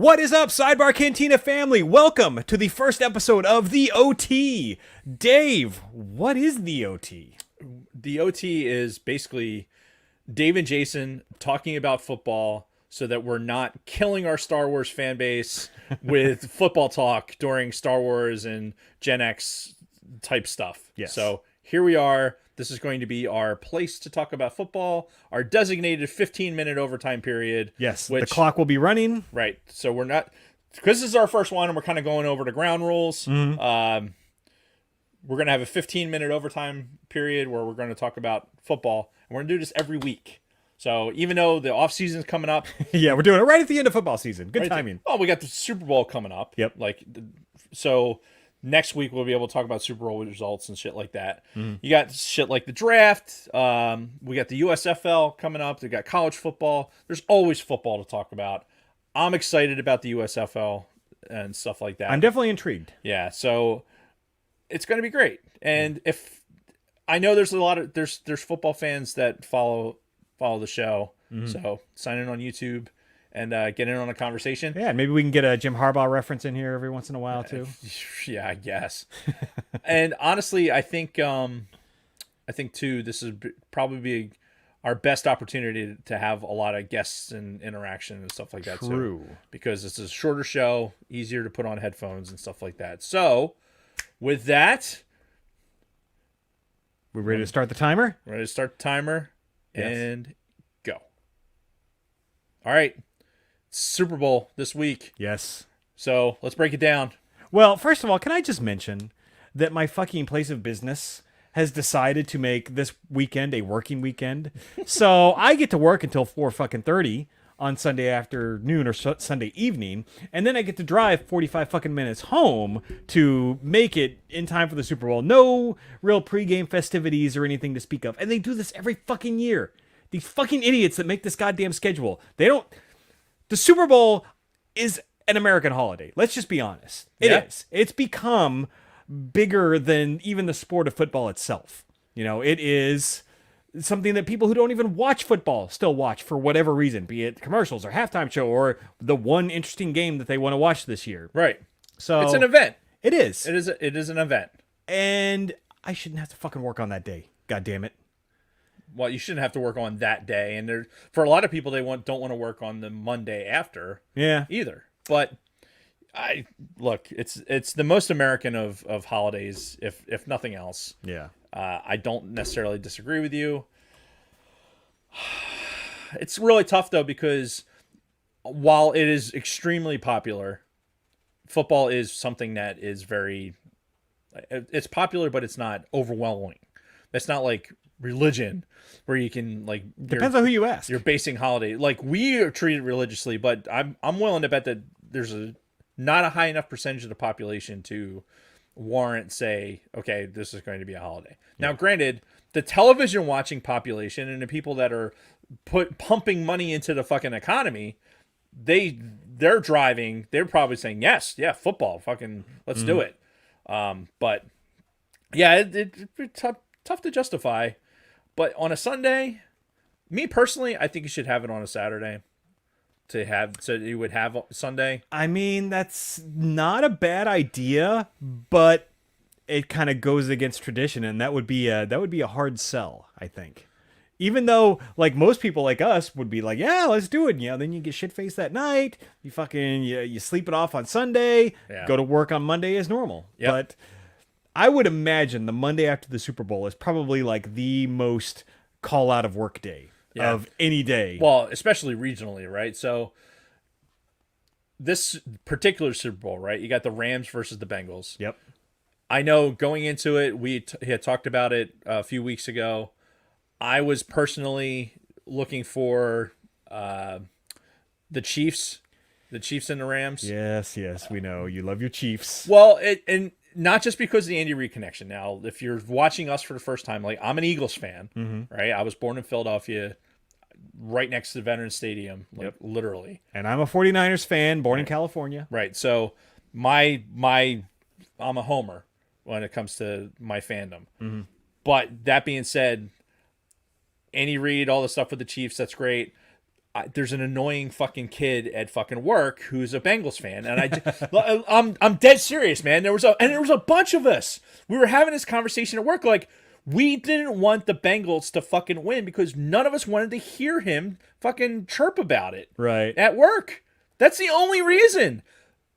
What is up, Sidebar Cantina family? Welcome to the first episode of The OT. Dave, what is The OT? The OT is basically Dave and Jason talking about football so that we're not killing our Star Wars fan base with football talk during Star Wars and Gen X type stuff. Yes. So here we are. This is going to be our place to talk about football, our designated 15-minute overtime period. Yes, which, the clock will be running. Right. So we're not, because this is our first one and we're kind of going over the ground rules. Mm-hmm. We're going to have a 15-minute overtime period where we're going to talk about football. And we're going to do this every week. So even though the off season is coming up. Yeah, we're doing it right at the end of football season. Good timing. We got the Super Bowl coming up. Yep. So next week we'll be able to talk about Super Bowl results and shit like that. Mm-hmm. You got shit like the draft. We got the USFL coming up. We got college football. There's always football to talk about. I'm excited about the USFL and stuff like that. I'm definitely intrigued. Yeah, so it's going to be great. And if I know there's a lot of there's football fans that follow the show. Mm-hmm. So sign in on YouTube and get in on a conversation. Yeah, maybe we can get a Jim Harbaugh reference in here every once in a while too. Yeah, I guess. And honestly, I think too, this is probably be our best opportunity to have a lot of guests and interaction and stuff like that. True. Too, because it's a shorter show, easier to put on headphones and stuff like that. So, with that, we're ready to start the timer. Ready to start the timer, yes. And go. All right. Super Bowl this week. Yes. So let's break it down. Well, first of all, can I just mention that my fucking place of business has decided to make this weekend a working weekend. So I get to work until 4:30 on Sunday afternoon or Sunday evening, and then I get to drive 45 fucking minutes home to make it in time for the Super Bowl. No real pregame festivities or anything to speak of. And they do this every fucking year. These fucking idiots that make this goddamn schedule. The Super Bowl is an American holiday. Let's just be honest. It is. It's become bigger than even the sport of football itself. You know, it is something that people who don't even watch football still watch for whatever reason, be it commercials or halftime show or the one interesting game that they want to watch this year. Right. So it's an event. It is. It is an event. And I shouldn't have to fucking work on that day. God damn it. Well, you shouldn't have to work on that day, and for a lot of people, don't want to work on the Monday after. Yeah. Either, but it's the most American of holidays, if nothing else. Yeah. I don't necessarily disagree with you. It's really tough though, because while it is extremely popular, football is something that is it's popular, but it's not overwhelming. It's not like religion where you can depends on who you ask. You're basing holiday we are treated religiously, but I'm willing to bet that there's not a high enough percentage of the population to warrant say, okay, this is going to be a holiday. Yeah. Now, granted, the television watching population and the people that are pumping money into the fucking economy, they're driving. They're probably saying yes, yeah, football, fucking let's do it. But yeah, it's tough to justify. But on a Sunday, me personally, I think you should have it on a Saturday so you would have Sunday. I mean, that's not a bad idea, but it kind of goes against tradition, and that would be a hard sell, I think. Even though, like, most people like us would be like, yeah, let's do it. Yeah, then you get shit-faced that night. You fucking you sleep it off on Sunday. Yeah. Go to work on Monday as normal. Yep. But I would imagine the Monday after the Super Bowl is probably like the most call out of work day of any day. Well, especially regionally, right? So this particular Super Bowl, right? You got the Rams versus the Bengals. Yep. I know going into it, we had talked about it a few weeks ago. I was personally looking for the Chiefs and the Rams. Yes, we know you love your Chiefs. Well, and not just because of the Andy Reid connection. Now, if you're watching us for the first time, like, I'm an Eagles fan, right? I was born in Philadelphia, right next to the Veterans Stadium, literally. And I'm a 49ers fan, born in California. Right. So I'm a homer when it comes to my fandom. Mm-hmm. But that being said, Andy Reid, all the stuff with the Chiefs, that's great. there's an annoying fucking kid at fucking work who's a Bengals fan, and I'm dead serious, man. There was a bunch of us. We were having this conversation at work, like we didn't want the Bengals to fucking win because none of us wanted to hear him fucking chirp about it Right. at work. That's the only reason.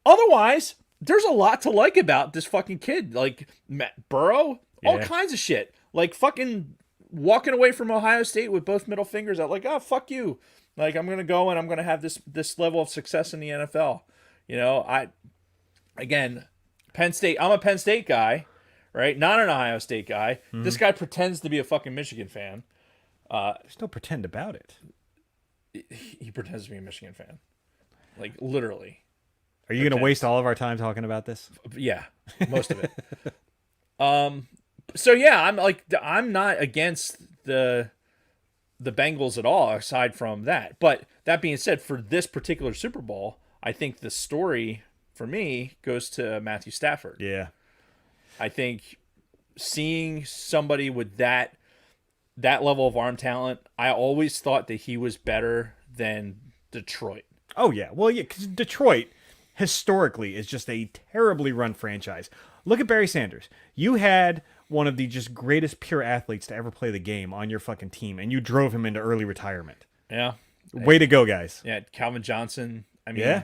Otherwise, there's a lot to like about this fucking kid, like Matt Burrow, all kinds of shit, like fucking walking away from Ohio State with both middle fingers out, like, oh, fuck you. Like, I'm going to go and I'm going to have this level of success in the NFL. You know, Penn State, I'm a Penn State guy, right? Not an Ohio State guy. Mm-hmm. This guy pretends to be a fucking Michigan fan. There's no pretend about it. He pretends to be a Michigan fan. Like, literally. Are you going to waste all of our time talking about this? Yeah, most of it. So yeah, I'm not against the Bengals at all, aside from that. But that being said, for this particular Super Bowl, I think the story for me goes to Matthew Stafford. Yeah. I think seeing somebody with that level of arm talent, I always thought that he was better than Detroit. Oh yeah. Well, yeah, because Detroit historically is just a terribly run franchise. Look at Barry Sanders. You had one of the just greatest pure athletes to ever play the game on your fucking team, and you drove him into early retirement. Yeah. Way to go, guys. Yeah, Calvin Johnson. I mean, yeah.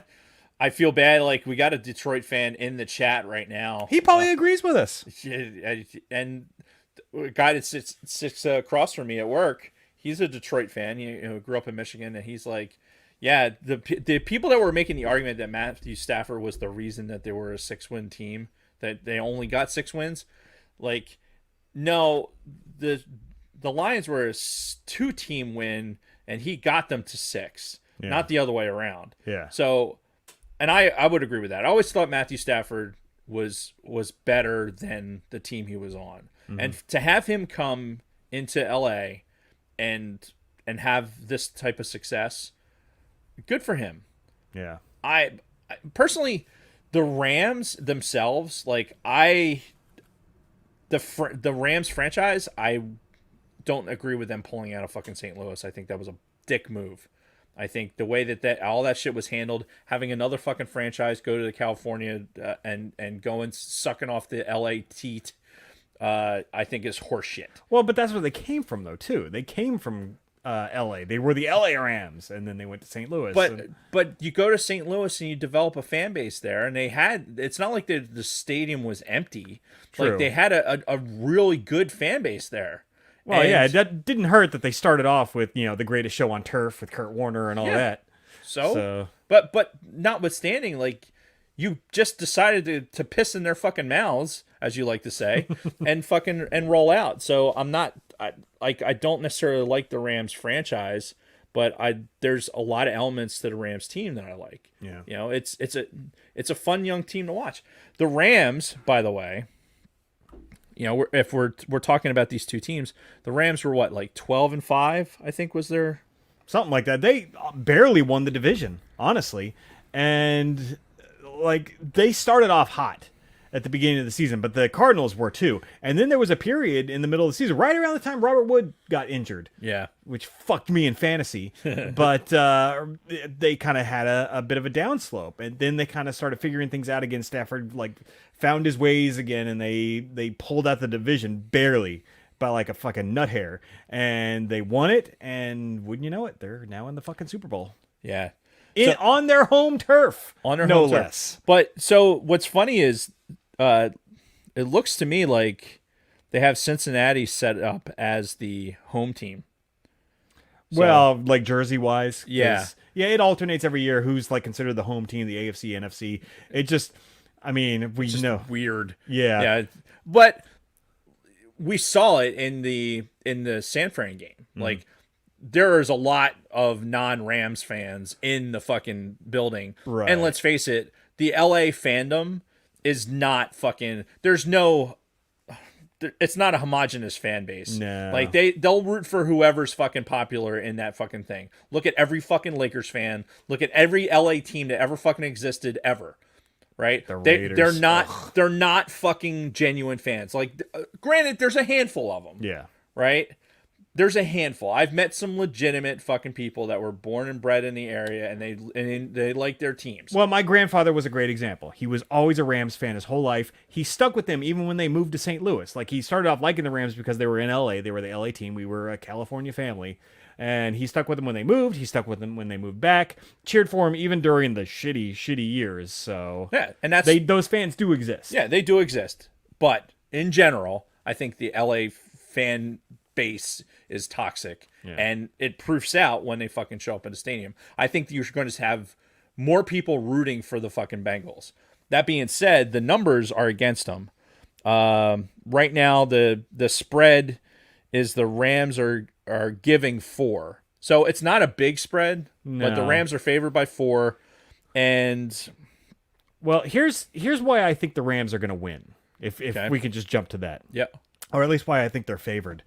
I feel bad. Like, we got a Detroit fan in the chat right now. He probably agrees with us. And a guy that sits across from me at work, he's a Detroit fan. He grew up in Michigan, and he's like, yeah, the people that were making the argument that Matthew Stafford was the reason that they were a 6-win team, that they only got 6 wins, like, no, the Lions were a 2-team win, and he got them to 6, not the other way around. Yeah. So, and I would agree with that. I always thought Matthew Stafford was better than the team he was on, and to have him come into LA and have this type of success, good for him. Yeah. I personally, the Rams themselves, like the Rams franchise, I don't agree with them pulling out of fucking St. Louis. I think that was a dick move. I think the way that all that shit was handled, having another fucking franchise go to the California and go and sucking off the LA teat, I think is horseshit. Well, but that's where they came from, though, too. They came from LA. They were the LA Rams, and then they went to St. Louis. But you go to St. Louis and you develop a fan base there, and it's not like the stadium was empty. True. Like, they had a really good fan base there. Well, yeah, that didn't hurt that they started off with, the greatest show on turf with Kurt Warner and all that. So, but notwithstanding, like, you just decided to piss in their fucking mouths, as you like to say, and roll out. So I don't necessarily like the Rams franchise, but there's a lot of elements to the Rams team that I like. Yeah. It's a fun young team to watch. The Rams, by the way, if we're talking about these two teams, the Rams were what, like 12-5, I think was their something like that. They barely won the division, honestly, and like they started off hot at the beginning of the season, but the Cardinals were too. And then there was a period in the middle of the season, right around the time Robert Wood got injured. Yeah. Which fucked me in fantasy. But they kind of had a bit of a downslope. And then they kind of started figuring things out again. Stafford found his ways again, and they pulled out the division barely by like a fucking nut hair. And they won it, and wouldn't you know it, they're now in the fucking Super Bowl. Yeah. On their home turf. On their no home less. Turf. But so what's funny is it looks to me like they have Cincinnati set up as the home team. So, well, like jersey wise. Yeah. Yeah, it alternates every year who's like considered the home team, the AFC, NFC. It just, I mean, we know. Weird. Yeah. Yeah. But we saw it in the San Fran game. Like, there is a lot of non-Rams fans in the fucking building. Right. And let's face it, the LA fandom is not fucking, it's not a homogenous fan base. No. Like, they'll root for whoever's fucking popular in that fucking thing. Look at every fucking Lakers fan. Look at every LA team that ever fucking existed ever. Right? They're not fucking genuine fans. Like, granted, there's a handful of them. Yeah. Right? there's a handful. I've met some legitimate fucking people that were born and bred in the area, and they like their teams. Well, my grandfather was a great example. He was always a Rams fan his whole life. He stuck with them even when they moved to St. Louis. Like, he started off liking the Rams because they were in LA. They were the LA team. We were a California family. And he stuck with them when they moved. He stuck with them when they moved back. Cheered for him even during the shitty years. So yeah, and those fans do exist. Yeah, they do exist. But in general, I think the LA fan base is toxic, and it proofs out when they fucking show up in the stadium. I think you're going to have more people rooting for the fucking Bengals. That being said, the numbers are against them. Right now, the spread is the Rams are giving 4. So it's not a big spread, but the Rams are favored by 4. And well, here's why I think the Rams are going to win. If we could just jump to that. Yeah. Or at least why I think they're favored.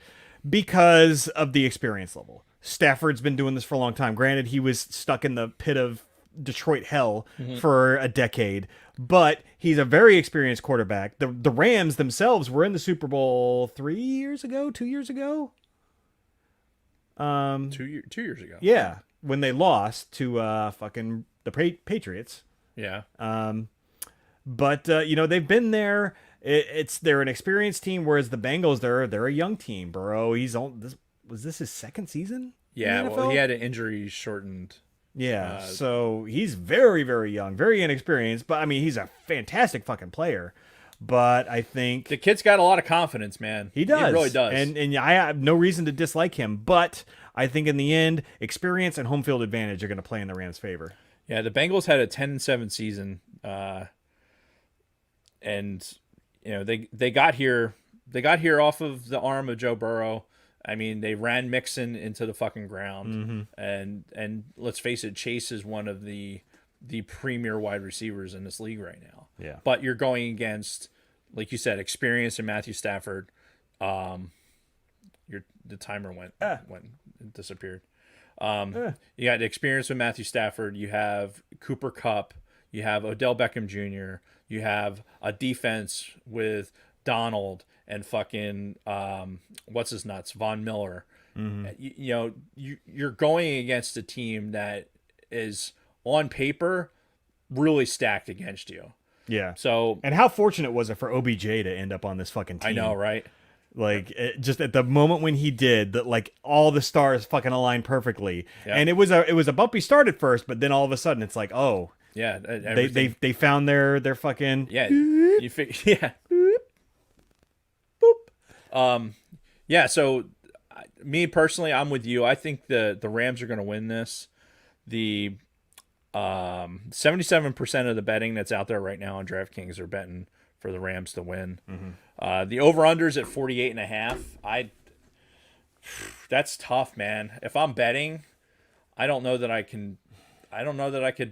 Because of the experience level. Stafford's been doing this for a long time. Granted, he was stuck in the pit of Detroit hell for a decade, but he's a very experienced quarterback. The Rams themselves were in the Super Bowl 2 years ago. 2 years ago. Yeah, when they lost to fucking the Patriots. Yeah. But they've been there. They're an experienced team, whereas the Bengals they're a young team. Burrow, was this his second season? Yeah, well, he had an injury shortened. Yeah, so he's very, very young, very inexperienced, but I mean, he's a fantastic fucking player. But I think the kid's got a lot of confidence, man. He does. He really does. And I have no reason to dislike him, but I think in the end, experience and home field advantage are going to play in the Rams' favor. Yeah, the Bengals had a 10-7 season, and they got here off of the arm of Joe Burrow. I mean, they ran Mixon into the fucking ground, and let's face it, Chase is one of the premier wide receivers in this league right now. Yeah, but you're going against, like you said, experience in Matthew Stafford. The timer went it disappeared. You got experience with Matthew Stafford. You have Cooper Kupp. You have Odell Beckham Jr. You have a defense with Donald and fucking what's his nuts, Von Miller. You're going against a team that is on paper really stacked against you. Yeah. So, and how fortunate was it for OBJ to end up on this fucking team? I know, right? Like, just at the moment when he did, that, like, all the stars fucking aligned perfectly. Yep. And it was a bumpy start at first, but then all of a sudden it's like, oh, yeah, they found their fucking yeah. Yeah. Boop. Yeah. So, me personally, I'm with you. I think the Rams are going to win this. The 77% of the betting that's out there right now on DraftKings are betting for the Rams to win. The over-under's at 48.5. That's tough, man. If I'm betting, I don't know that I could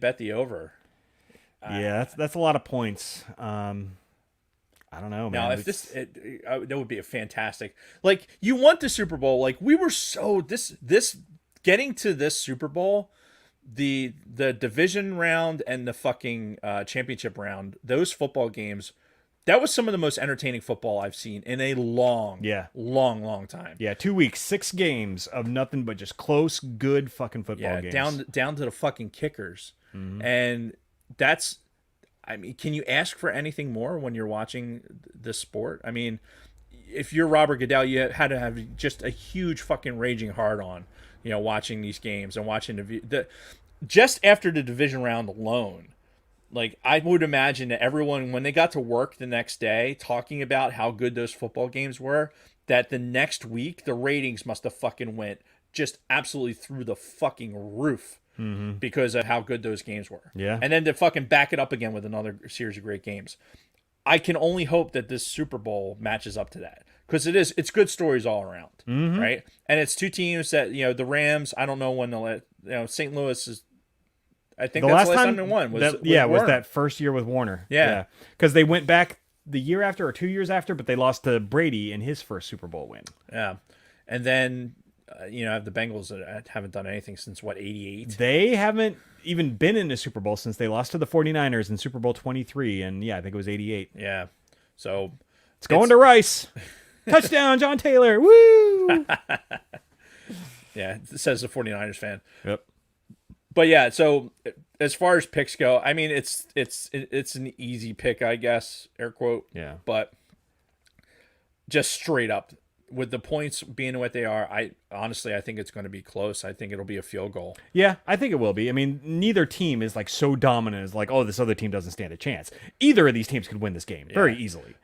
bet the over. Yeah, that's a lot of points. I don't know, man. Now, if that would be a fantastic. Like, you want the Super Bowl. Like, we were so this getting to this Super Bowl, the division round and the fucking championship round. Those football games. That was some of the most entertaining football I've seen in a long time. Yeah, 2 weeks, 6 games of nothing but just close, good fucking football games. Down to the fucking kickers. And that's, I mean, can you ask for anything more when you're watching this sport? I mean, if you're Robert Goodell, you had to have just a huge fucking raging hard on, watching these games and watching the just after the division round alone. Like, I would imagine that everyone, when they got to work the next day, talking about how good those football games were, that the next week, the ratings must have fucking went just absolutely through the fucking roof because of how good those games were. Yeah. And then to fucking back it up again with another series of great games. I can only hope that this Super Bowl matches up to that. Because it's good stories all around, right? And it's two teams that, the Rams, I don't know when they'll let, St. Louis is, I think that's the last time they won. Was that first year with Warner. Yeah. Because they went back the year after or 2 years after, but they lost to Brady in his first Super Bowl win. Yeah. And then, the Bengals that haven't done anything since, 88? They haven't even been in a Super Bowl since they lost to the 49ers in Super Bowl 23. And, I think it was 88. Yeah. So it's going to Rice. Touchdown, John Taylor. Woo! Yeah, it says the 49ers fan. Yep. But yeah, so as far as picks go, I mean, it's an easy pick, I guess, air quote. Yeah. But just straight up, with the points being what they are, I think it's going to be close. I think it'll be a field goal. Yeah, I think it will be. I mean, neither team is like so dominant as like, oh, this other team doesn't stand a chance. Either of these teams could win this game very easily.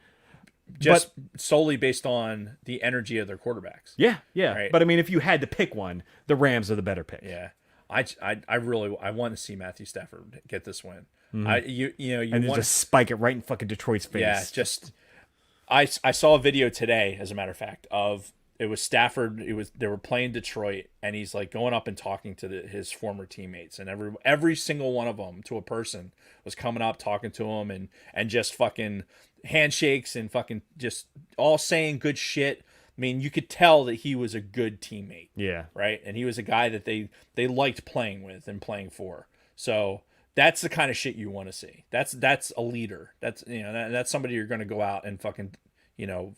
Just solely based on the energy of their quarterbacks. Yeah. Right. But I mean, if you had to pick one, the Rams are the better pick. Yeah. I really want to see Matthew Stafford get this win. You And want just spike it right in fucking Detroit's face. Yeah, just I saw a video today, as a matter of fact, of it was Stafford. They were playing Detroit, and he's like going up and talking to his former teammates, and every single one of them, to a person, was coming up talking to him and just fucking handshakes and fucking just all saying good shit. I mean, you could tell that he was a good teammate. Yeah. Right, and he was a guy that they liked playing with and playing for. So that's the kind of shit you want to see. That's a leader. That's that's somebody you're going to go out and fucking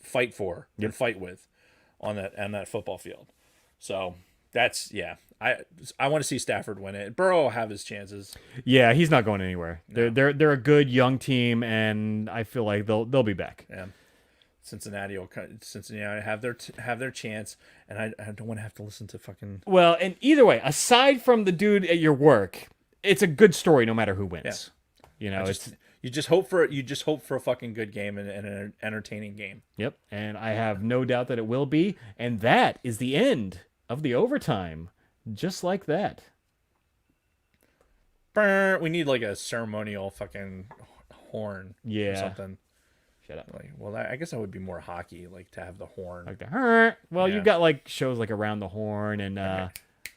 fight for and fight with on that football field. So that's I want to see Stafford win it. Burrow will have his chances. Yeah, he's not going anywhere. No. They're a good young team, and I feel like they'll be back. Yeah. Cincinnati have their chance, and I don't want to have to listen to fucking. Well, and either way, aside from the dude at your work, it's a good story no matter who wins. Yeah. You just hope for a fucking good game and an entertaining game. Yep, and I have no doubt that it will be, and that is the end of the overtime, just like that. We need like a ceremonial fucking horn or something. Shut up. I guess that would be more hockey, like to have the horn. Like the well, you've got like shows like Around the Horn and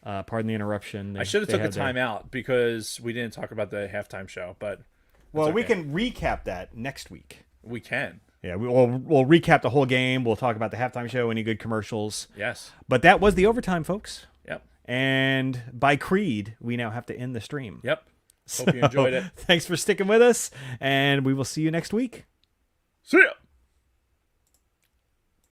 Pardon the Interruption. I should have took a time out because we didn't talk about the halftime show, but we can recap that next week. We can. Yeah, we'll recap the whole game. We'll talk about the halftime show, any good commercials. Yes. But that was the overtime, folks. Yep. And by creed, we now have to end the stream. Yep. Hope you enjoyed it. Thanks for sticking with us, and we will see you next week. See ya.